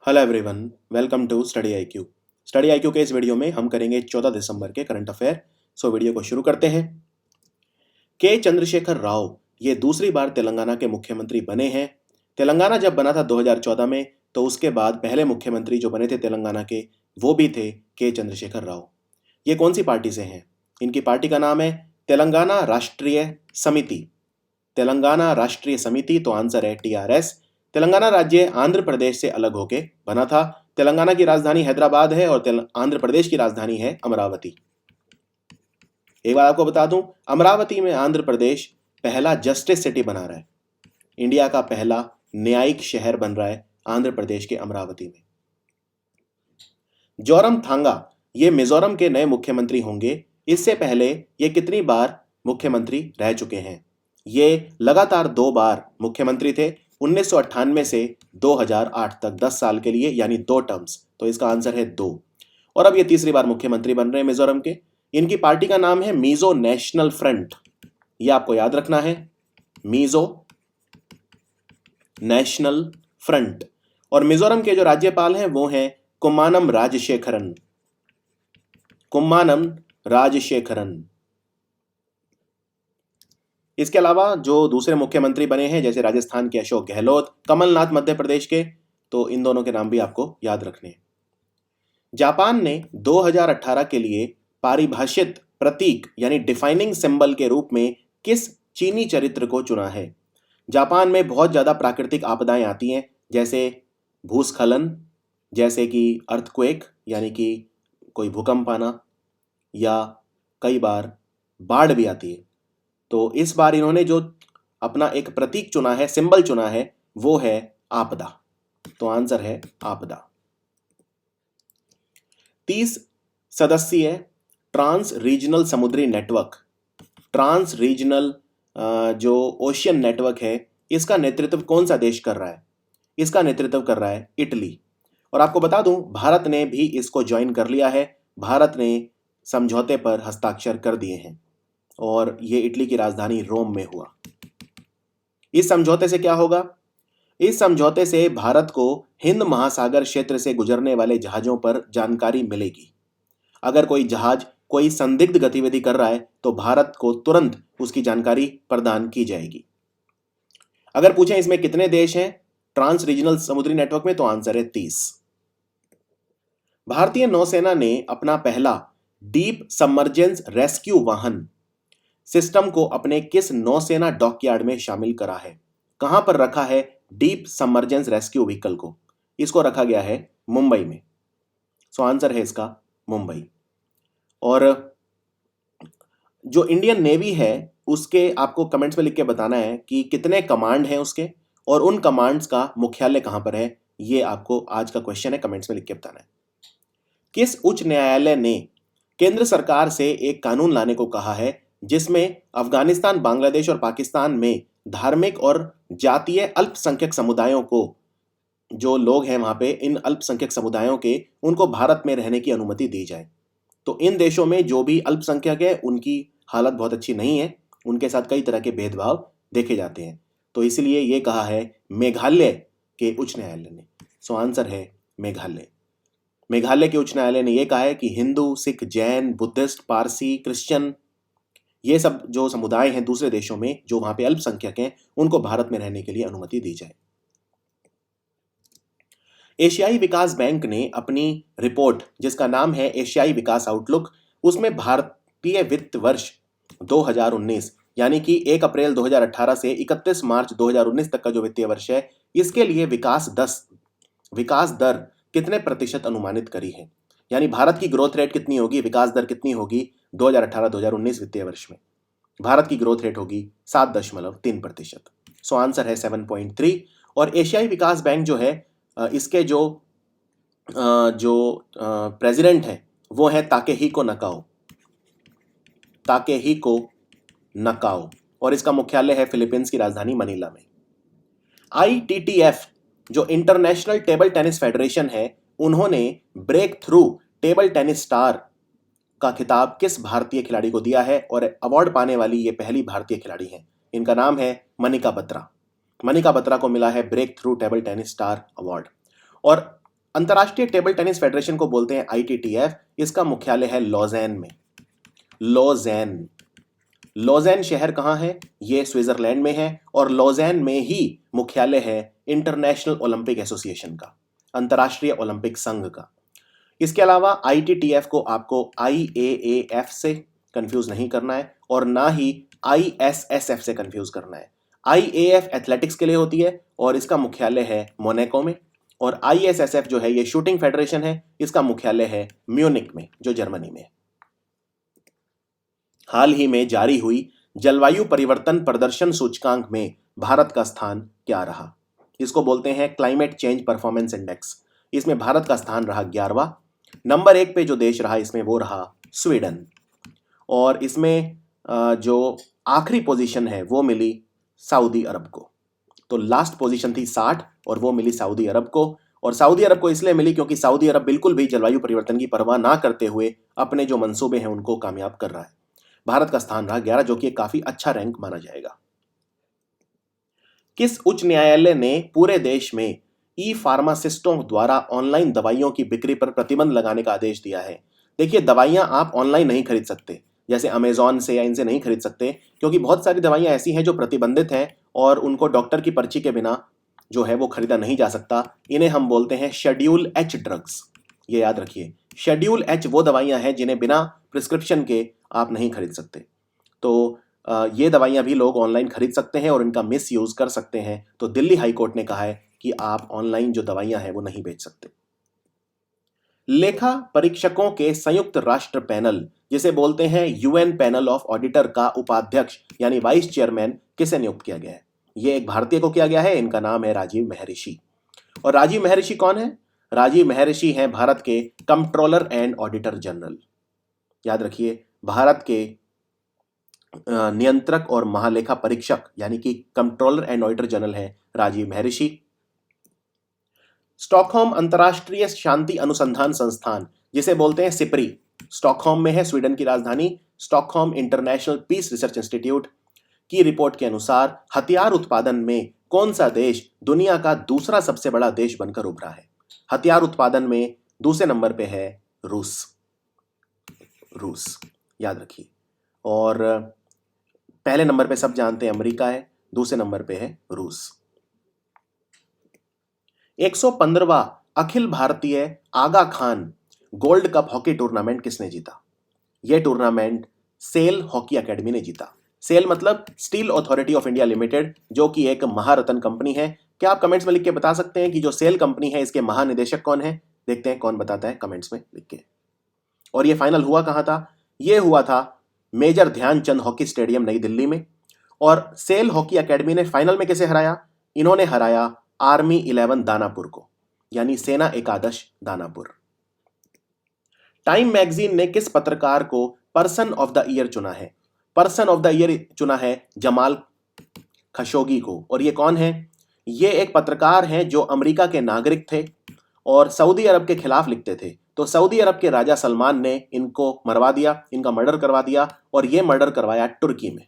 Hello everyone, welcome to study IQ. Study IQ के इस video में हम करेंगे 14 दिसंबर के करंट अफेयर। सो वीडियो को शुरू करते हैं। के चंद्रशेखर राव ये दूसरी बार तेलंगाना के मुख्यमंत्री बने हैं। तेलंगाना जब बना था 2014 में, तो उसके बाद पहले मुख्यमंत्री जो बने थे तेलंगाना के वो भी थे के चंद्रशेखर राव। ये कौन सी पार्टी से हैं? इनकी पार्टी का नाम है तेलंगाना राष्ट्रीय समिति। तेलंगाना राष्ट्रीय समिति, तो आंसर है टीआरएस। तेलंगाना राज्य आंध्र प्रदेश से अलग होके बना था। तेलंगाना की राजधानी हैदराबाद है और आंध्र प्रदेश की राजधानी है अमरावती। एक बार आपको बता दूं, अमरावती में आंध्र प्रदेश पहला जस्टिस सिटी बना रहा है। इंडिया का पहला न्यायिक शहर बन रहा है आंध्र प्रदेश के अमरावती में। जोरमथांगा ये मिजोरम के नए मुख्यमंत्री होंगे। इससे पहले ये कितनी बार मुख्यमंत्री रह चुके हैं? ये लगातार 2 बार मुख्यमंत्री थे, 1998 से 2008 तक, 10 साल के लिए, यानी 2 टर्म्स। तो इसका आंसर है 2। और अब ये तीसरी बार मुख्यमंत्री बन रहे हैं मिजोरम के। इनकी पार्टी का नाम है मिजो नेशनल फ्रंट। ये आपको याद रखना है, मिजो नेशनल फ्रंट। और मिजोरम के जो राज्यपाल हैं वो हैं कुम्मानम राजशेखरन। कुम्मानम राजशेखरन। इसके अलावा जो दूसरे मुख्यमंत्री बने हैं, जैसे राजस्थान के अशोक गहलोत, कमलनाथ मध्य प्रदेश के, तो इन दोनों के नाम भी आपको याद रखने हैं। जापान ने 2018 के लिए पारिभाषित प्रतीक यानी डिफाइनिंग सिंबल के रूप में किस चीनी चरित्र को चुना है? जापान में बहुत ज्यादा प्राकृतिक आपदाएं आती हैं, जैसे भूस्खलन, जैसे कि अर्थक्वेक यानी कि कोई भूकंप आना, या कई बार बाढ़ भी आती है। तो इस बार इन्होंने जो अपना एक प्रतीक चुना है, सिंबल चुना है, वो है आपदा। तो आंसर है आपदा। 30 सदस्यीय ट्रांस रीजनल समुद्री नेटवर्क, ट्रांस रीजनल जो ओशियन नेटवर्क है, इसका नेतृत्व कौन सा देश कर रहा है? इसका नेतृत्व कर रहा है इटली। और आपको बता दूं, भारत ने भी इसको ज्वाइन कर लिया है। भारत ने समझौते पर हस्ताक्षर कर दिए हैं और ये इटली की राजधानी रोम में हुआ। इस समझौते से क्या होगा? इस समझौते से भारत को हिंद महासागर क्षेत्र से गुजरने वाले जहाजों पर जानकारी मिलेगी। अगर कोई जहाज कोई संदिग्ध गतिविधि कर रहा है तो भारत को तुरंत उसकी जानकारी प्रदान की जाएगी। अगर पूछें इसमें कितने देश हैं ट्रांस रीजनल समुद्री नेटवर्क में, तो आंसर है 30। भारतीय नौसेना ने अपना पहला डीप सबमर्जेंस रेस्क्यू वाहन सिस्टम को अपने किस नौसेना डॉकयार्ड में शामिल करा है? कहां पर रखा है डीप सबमर्जेंस रेस्क्यू व्हीकल को? इसको रखा गया है मुंबई में। सो आंसर है इसका मुंबई। और जो इंडियन नेवी है उसके आपको कमेंट्स में लिख के बताना है कि कितने कमांड हैं उसके, और उन कमांड्स का मुख्यालय कहां पर है। ये आपको आज का क्वेश्चन है, कमेंट्स में लिख के बताना है। किस उच्च न्यायालय ने केंद्र सरकार से एक कानून लाने को कहा है जिसमें अफगानिस्तान, बांग्लादेश और पाकिस्तान में धार्मिक और जातीय अल्पसंख्यक समुदायों को, जो लोग हैं वहां पे, इन अल्पसंख्यक समुदायों के, उनको भारत में रहने की अनुमति दी जाए? तो इन देशों में जो भी अल्पसंख्यक है उनकी हालत बहुत अच्छी नहीं है, उनके साथ कई तरह के भेदभाव देखे जाते हैं। तो इसलिए ये कहा है मेघालय के उच्च न्यायालय ने। सो आंसर है मेघालय। मेघालय के उच्च न्यायालय ने यह कहा है कि हिंदू, सिख, जैन, बुद्धिस्ट, पारसी, क्रिश्चियन, ये सब जो समुदाय हैं दूसरे देशों में जो वहां पे अल्पसंख्यक हैं, उनको भारत में रहने के लिए अनुमति दी जाए। एशियाई विकास बैंक ने अपनी रिपोर्ट जिसका नाम है एशियाई विकास आउटलुक, उसमें भारतीय वित्त वर्ष 2019 यानी कि 1 अप्रैल 2018 से 31 मार्च 2019 तक का जो वित्तीय वर्ष है, इसके लिए विकास दर कितने प्रतिशत अनुमानित करी है? यानी भारत की ग्रोथ रेट कितनी होगी, विकास दर कितनी होगी 2018-2019 वित्तीय वर्ष में? भारत की ग्रोथ रेट होगी 7.3%। सो आंसर है 7.3। और एशियाई विकास बैंक जो है, इसके जो प्रेसिडेंट है वो है ताकेहिको नकाओ। Takehiko Nakao. और इसका मुख्यालय है फिलीपींस की राजधानी मनीला में। ITTF जो इंटरनेशनल टेबल टेनिस फेडरेशन है, उन्होंने breakthrough table tennis star का खिताब किस भारतीय खिलाड़ी को दिया है? और अवार्ड पाने वाली ये पहली भारतीय खिलाड़ी हैं। इनका नाम है मनिका बत्रा। मनिका बत्रा को मिला है breakthrough table tennis star award. और अंतर्राष्ट्रीय टेबल टेनिस फेडरेशन को बोलते हैं ITTF। इसका मुख्यालय है लॉजेन में। लॉजेन। लॉजेन शहर कहाँ है? ये स्विट्जरलैंड में है और लॉजेन में ही मुख्यालय है इंटरनेशनल ओलंपिक एसोसिएशन का, अंतर्राष्ट्रीय ओलंपिक संघ का। इसके अलावा ITTF को आपको IAAF से कंफ्यूज नहीं करना है और ना ही ISSF से कंफ्यूज करना है। IAF एथलेटिक्स के लिए होती है और इसका मुख्यालय है मोनाको में, और ISSF जो है ये शूटिंग फेडरेशन है, इसका मुख्यालय है म्यूनिक में जो जर्मनी में है। हाल ही में जारी हुई जलवायु परिवर्तन प्रदर्शन सूचकांक में भारत का स्थान क्या रहा? इसको बोलते हैं क्लाइमेट चेंज परफॉर्मेंस इंडेक्स। इसमें भारत का स्थान रहा 11वां। नंबर 1 पे जो देश रहा इसमें वो रहा स्वीडन, और इसमें जो आखिरी पोजीशन है वो मिली सऊदी अरब को। तो लास्ट पोजीशन थी 60 और वो मिली सऊदी अरब को, और सऊदी अरब को इसलिए मिली क्योंकि सऊदी अरब बिल्कुल भी जलवायु परिवर्तन की परवाह ना करते हुए अपने जो मंसूबे हैं उनको कामयाब कर रहा है। भारत का स्थान रहा 11, जो कि काफी अच्छा रैंक माना जाएगा। किस उच्च न्यायालय ने पूरे देश में ई फार्मासिस्टों द्वारा ऑनलाइन दवाइयों की बिक्री पर प्रतिबंध लगाने का आदेश दिया है? देखिए, दवाइयां आप ऑनलाइन नहीं खरीद सकते, जैसे अमेजॉन से या इनसे नहीं खरीद सकते, क्योंकि बहुत सारी दवाइयां ऐसी हैं जो प्रतिबंधित हैं और उनको डॉक्टर की पर्ची के बिना जो है वो खरीदा नहीं जा सकता। इन्हें हम बोलते हैं शेड्यूल H ड्रग्स। ये याद रखिए, शेड्यूल H वो दवाइयां हैं जिन्हें बिना प्रिस्क्रिप्शन के आप नहीं खरीद सकते। तो ये दवाइयां भी लोग ऑनलाइन खरीद सकते हैं और इनका मिस यूज कर सकते हैं। तो दिल्ली हाई कोर्ट ने कहा है कि आप ऑनलाइन जो दवाइयां हैं वो नहीं बेच सकते। लेखा परीक्षकों के संयुक्त राष्ट्र पैनल, जिसे बोलते हैं UN पैनल ऑफ ऑडिटर, का उपाध्यक्ष यानी वाइस चेयरमैन किसे नियुक्त किया गया है? ये एक भारतीय को किया गया है। इनका नाम है राजीव महर्षि। और राजीव महर्षि कौन है? राजीव महर्षि हैं भारत के कंट्रोलर एंड ऑडिटर जनरल। याद रखिए, भारत के नियंत्रक और महालेखा परीक्षक यानी कि कंट्रोलर एंड ऑडिटर जनरल है राजीव महर्षि। स्टॉकहोम अंतरराष्ट्रीय शांति अनुसंधान संस्थान, जिसे बोलते हैं सिप्री, स्टॉकहोम में है, स्वीडन की राजधानी। Stockholm International Peace Research Institute की रिपोर्ट के अनुसार हथियार उत्पादन में कौन सा देश दुनिया का दूसरा सबसे बड़ा देश बनकर उभरा है? हथियार उत्पादन में दूसरे नंबर पे है रूस। रूस, याद रखिए। और पहले नंबर पे सब जानते हैं अमेरिका है, दूसरे नंबर पे है रूस। 115वां अखिल भारतीय Aga Khan gold cup hockey tournament किसने जीता? यह टूर्नामेंट सेल हॉकी एकेडमी ने जीता। सेल मतलब steel authority of India limited, जो कि एक महारत्न कंपनी है। क्या आप कमेंट्स में लिख के बता सकते हैं कि जो सेल कंपनी है इसके महानिदेशक कौन है? देखते हैं कौन बताता है कमेंट्स में लिख के। और ये फाइनल हुआ कहां था? यह हुआ था मेजर ध्यानचंद हॉकी स्टेडियम नई दिल्ली में। और सेल हॉकी एकेडमी ने फाइनल में किसे हराया? इन्होंने हराया आर्मी 11 दानापुर को, यानी सेना एकादश दानापुर। टाइम मैगजीन ने किस पत्रकार को पर्सन ऑफ द ईयर चुना है? पर्सन ऑफ द ईयर चुना है जमाल खशोगी को। और ये कौन है? ये एक पत्रकार हैं जो अमेरिका के नागरिक थे और सऊदी अरब के खिलाफ लिखते थे। तो सऊदी अरब के राजा सलमान ने इनको मरवा दिया, इनका मर्डर करवा दिया, और ये मर्डर करवाया तुर्की में।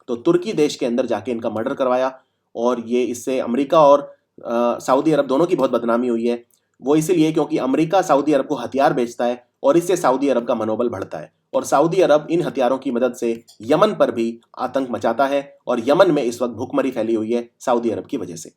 तो तुर्की देश के अंदर जाके इनका मर्डर करवाया, और ये इससे अमेरिका और सऊदी अरब दोनों की बहुत बदनामी हुई है। वो इसीलिए क्योंकि अमेरिका सऊदी अरब को हथियार बेचता है और इससे सऊदी अरब का मनोबल बढ़ता है, और सऊदी अरब इन हथियारों की मदद से यमन पर भी आतंक मचाता है, और यमन में इस वक्त भूखमरी फैली हुई है सऊदी अरब की वजह से।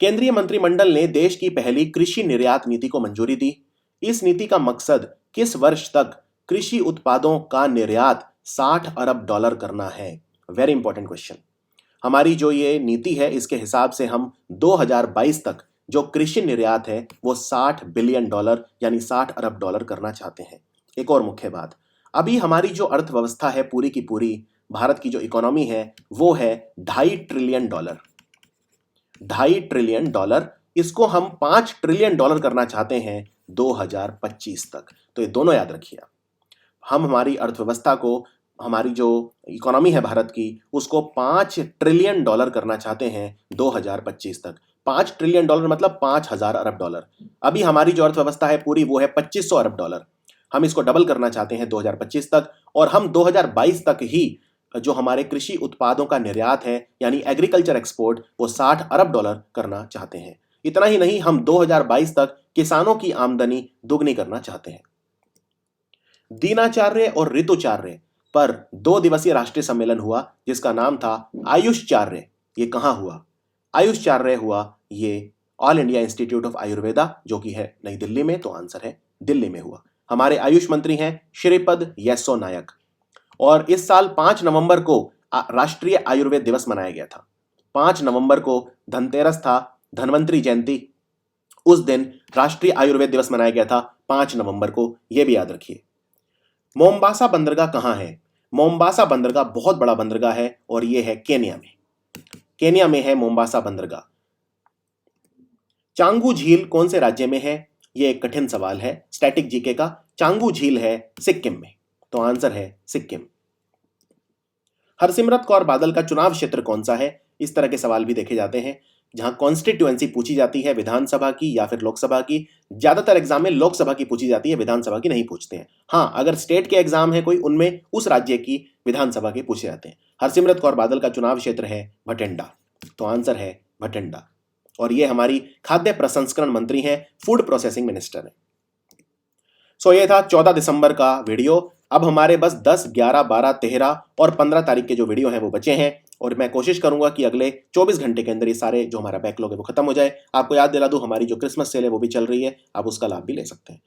केंद्रीय मंत्रिमंडल ने देश की पहली कृषि निर्यात नीति को मंजूरी दी। इस नीति का मकसद किस वर्ष तक कृषि उत्पादों का निर्यात $60 अरब करना है? Very important question. हमारी जो ये नीति है इसके हिसाब से हम 2022 तक जो कृषि निर्यात है वो $60 बिलियन यानी $60 अरब करना चाहते हैं। एक और मुख्य बात, अभी हमारी जो अर्थव्यवस्था है पूरी की पूरी, भारत की जो इकोनॉमी है वो है $2.5 ट्रिलियन। $2.5 ट्रिलियन, इसको हम $5 ट्रिलियन करना चाहते हैं 2025 तक। तो ये दोनों याद रखिए। हम हमारी अर्थव्यवस्था को, हमारी जो इकोनॉमी है भारत की, उसको $5 ट्रिलियन करना चाहते हैं 2025 तक। $5 ट्रिलियन मतलब 5,000 अरब डॉलर। अभी हमारी जो अर्थव्यवस्था है पूरी वो है $2,500 अरब। हम इसको डबल करना चाहते हैं 2025 तक, और हम 2022 तक ही जो हमारे कृषि उत्पादों का निर्यात है यानी एग्रीकल्चर एक्सपोर्ट वो $60 अरब करना चाहते हैं। इतना ही नहीं, हम 2022 तक किसानों की आमदनी दुगनी करना चाहते हैं। दीनाचार्य और ऋतुचार्य पर 2 दिवसीय राष्ट्रीय सम्मेलन हुआ जिसका नाम था आयुषचार्य। ये कहां हुआ? आयुषचार्य हुआ ये all India institute of Ayurveda, जो कि है नई दिल्ली में, तो आंसर है दिल्ली में हुआ। हमारे आयुष मंत्री हैं श्रीपद येस्सो नायक। और इस साल 5 नवंबर को राष्ट्रीय आयुर्वेद दिवस मनाया गया था। 5 नवंबर को धनतेरस था, धन्वंतरी जयंती। उस दिन राष्ट्रीय आयुर्वेद दिवस मनाया गया था 5 नवंबर को, यह भी याद रखिए। मोम्बासा बंदरगाह कहां है? मोम्बासा बंदरगाह बहुत बड़ा बंदरगाह है और यह है केन्या में। केन्या में है मोम्बासा बंदरगाह। चांगू झील कौन से राज्य में है? यह एक कठिन सवाल है स्टैटिक जीके का। चांगू झील है सिक्किम में, तो आंसर है सिक्किम। हरसिमरत कौर बादल का चुनाव क्षेत्र कौन सा है? इस तरह के सवाल भी देखे जाते हैं जहां कॉन्स्टिट्यूएंसी पूछी जाती है विधानसभा की या फिर लोकसभा की। ज्यादातर एग्जाम में लोकसभा की पूछी जाती है, विधानसभा की नहीं पूछते हैं। हाँ, अगर स्टेट के एग्जाम है कोई, उनमें उस राज्य की विधानसभा के पूछे जाते हैं। हरसिमरत कौर बादल का चुनाव क्षेत्र है भटिंडा, तो आंसर है भटिंडा। और ये हमारी खाद्य प्रसंस्करण मंत्री हैं, फूड प्रोसेसिंग मिनिस्टर है। सो ये था 14 दिसंबर का वीडियो। अब हमारे बस 10, 11, 12, 13 और 15 तारीख के जो वीडियो हैं वो बचे हैं और मैं कोशिश करूंगा कि अगले 24 घंटे के अंदर ये सारे जो हमारा बैकलॉग है वो खत्म हो जाए। आपको याद दिला दूं, हमारी जो क्रिसमस सेल है वो भी चल रही है, आप उसका लाभ भी ले सकते हैं।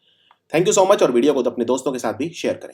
थैंक यू सो मच और वीडियो को तो अपने दोस्तों के साथ भी शेयर करें।